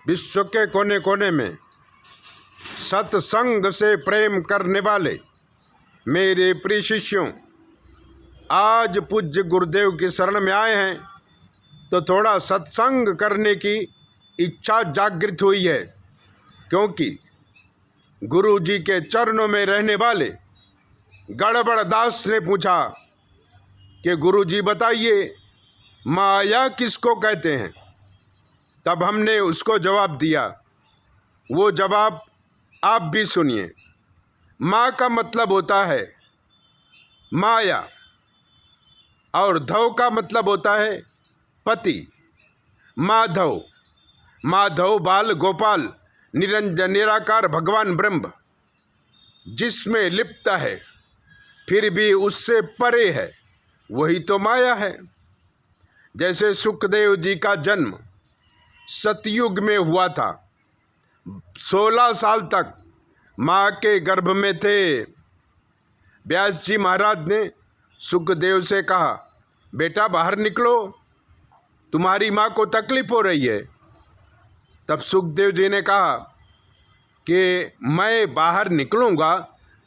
विश्व के कोने कोने में सत्संग से प्रेम करने वाले मेरे प्रिय शिष्यों, आज पूज्य गुरुदेव की शरण में आए हैं तो थोड़ा सत्संग करने की इच्छा जागृत हुई है, क्योंकि गुरु जी के चरणों में रहने वाले गड़बड़ दास ने पूछा कि गुरु जी बताइए, माया किसको कहते हैं। तब हमने उसको जवाब दिया, वो जवाब आप भी सुनिए। माँ का मतलब होता है माया और धव का मतलब होता है पति। माधव, माधव बाल गोपाल निरंजन निराकार भगवान ब्रह्म जिसमें लिप्त है फिर भी उससे परे है, वही तो माया है। जैसे सुखदेव जी का जन्म सतयुग में हुआ था, 16 साल तक माँ के गर्भ में थे। व्यास जी महाराज ने सुखदेव से कहा, बेटा बाहर निकलो, तुम्हारी माँ को तकलीफ हो रही है। तब सुखदेव जी ने कहा कि मैं बाहर निकलूँगा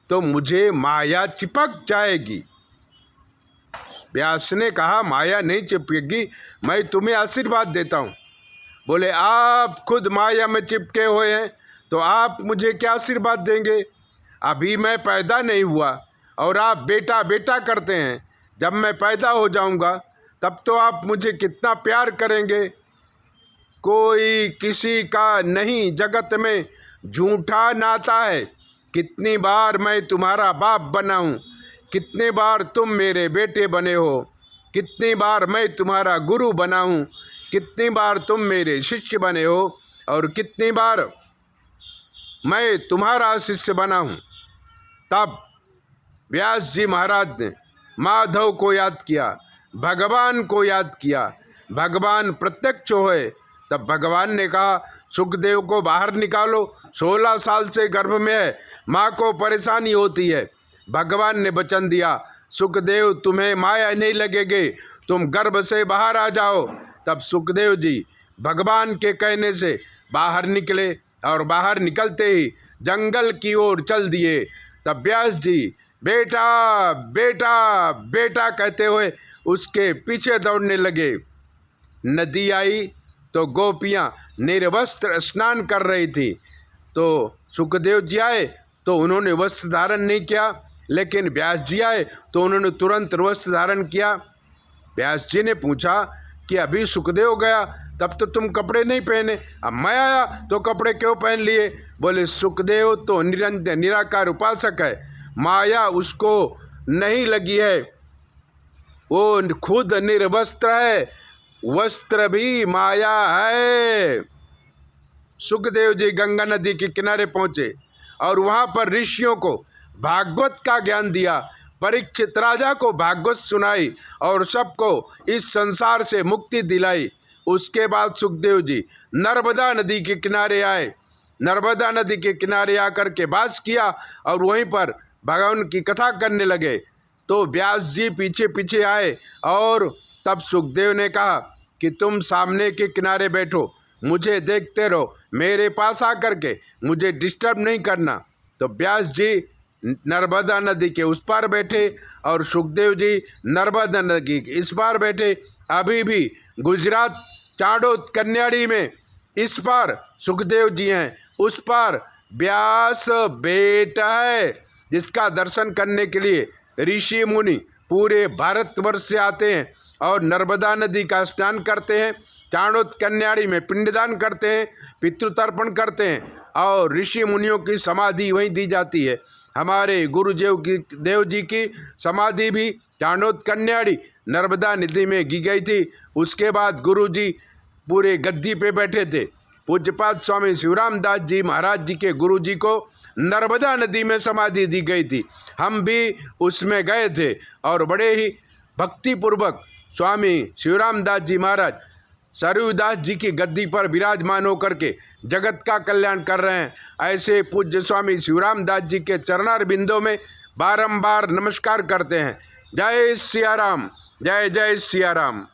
तो मुझे माया चिपक जाएगी। व्यास ने कहा, माया नहीं चिपकेगी, मैं तुम्हें आशीर्वाद देता हूँ। बोले, आप खुद माया में चिपके हुए हैं तो आप मुझे क्या आशीर्वाद देंगे। अभी मैं पैदा नहीं हुआ और आप बेटा बेटा करते हैं। जब मैं पैदा हो जाऊँगा तब तो आप मुझे कितना प्यार करेंगे। कोई किसी का नहीं जगत में झूठा नाता है। कितनी बार मैं तुम्हारा बाप बना हूँ, कितने बार तुम मेरे बेटे बने हो, कितनी बार मैं तुम्हारा गुरु बना हूँ, कितनी बार तुम मेरे शिष्य बने हो और कितनी बार मैं तुम्हारा शिष्य बना हूँ। तब व्यास जी महाराज ने माधव को याद किया, भगवान को याद किया। भगवान प्रत्यक्ष होए। तब भगवान ने कहा, सुखदेव को बाहर निकालो, 16 साल से गर्भ में है, माँ को परेशानी होती है। भगवान ने वचन दिया, सुखदेव तुम्हें माया नहीं लगेगी, तुम गर्भ से बाहर आ जाओ। तब सुखदेव जी भगवान के कहने से बाहर निकले और बाहर निकलते ही जंगल की ओर चल दिए। तब व्यास जी बेटा बेटा बेटा कहते हुए उसके पीछे दौड़ने लगे। नदी आई तो गोपियाँ निर्वस्त्र स्नान कर रही थी, तो सुखदेव जी आए तो उन्होंने वस्त्र धारण नहीं किया, लेकिन व्यास जी आए तो उन्होंने तुरंत वस्त्र धारण किया। व्यास जी ने पूछा कि अभी सुखदेव गया तब तो तुम कपड़े नहीं पहने, अब मैं आया तो कपड़े क्यों पहन लिए। बोले, सुखदेव तो निरंजन निराकार उपासक है, माया उसको नहीं लगी है, वो खुद निर्वस्त्र है, वस्त्र भी माया है। सुखदेव जी गंगा नदी के किनारे पहुँचे और वहाँ पर ऋषियों को भागवत का ज्ञान दिया। परीक्षित राजा को भागवत सुनाई और सबको इस संसार से मुक्ति दिलाई। उसके बाद सुखदेव जी नर्मदा नदी के किनारे आए। नर्मदा नदी के किनारे आकर के वास किया और वहीं पर भगवान की कथा करने लगे। तो व्यास जी पीछे पीछे आए और तब सुखदेव ने कहा कि तुम सामने के किनारे बैठो, मुझे देखते रहो, मेरे पास आकर के मुझे डिस्टर्ब नहीं करना। तो व्यास जी नर्मदा नदी के उस पार बैठे और सुखदेव जी नर्मदा नदी के इस पार बैठे। अभी भी गुजरात चांडोद कन्याड़ी में इस पार सुखदेव जी हैं, उस पार व्यास बेटा है, जिसका दर्शन करने के लिए ऋषि मुनि पूरे भारतवर्ष से आते हैं और नर्मदा नदी का स्नान करते हैं, चांडोद कन्याड़ी में पिंडदान करते हैं, पितृतर्पण करते हैं और ऋषि मुनियों की समाधि वहीं दी जाती है। हमारे गुरुदेव जी की समाधि भी चांडोद कन्याड़ी नर्मदा नदी में गी गई थी। उसके बाद गुरु जी पूरे गद्दी पे बैठे थे। पूज्यपाद स्वामी शिवराम दास जी महाराज जी के गुरु जी को नर्मदा नदी में समाधि दी गई थी। हम भी उसमें गए थे और बड़े ही भक्तिपूर्वक स्वामी शिवराम दास जी महाराज सरयूदास जी की गद्दी पर विराजमान होकर के जगत का कल्याण कर रहे हैं। ऐसे पूज्य स्वामी शिवराम दास जी के चरणार बिंदों में बारंबार नमस्कार करते हैं। जय सिया राम, जय जय सिया राम।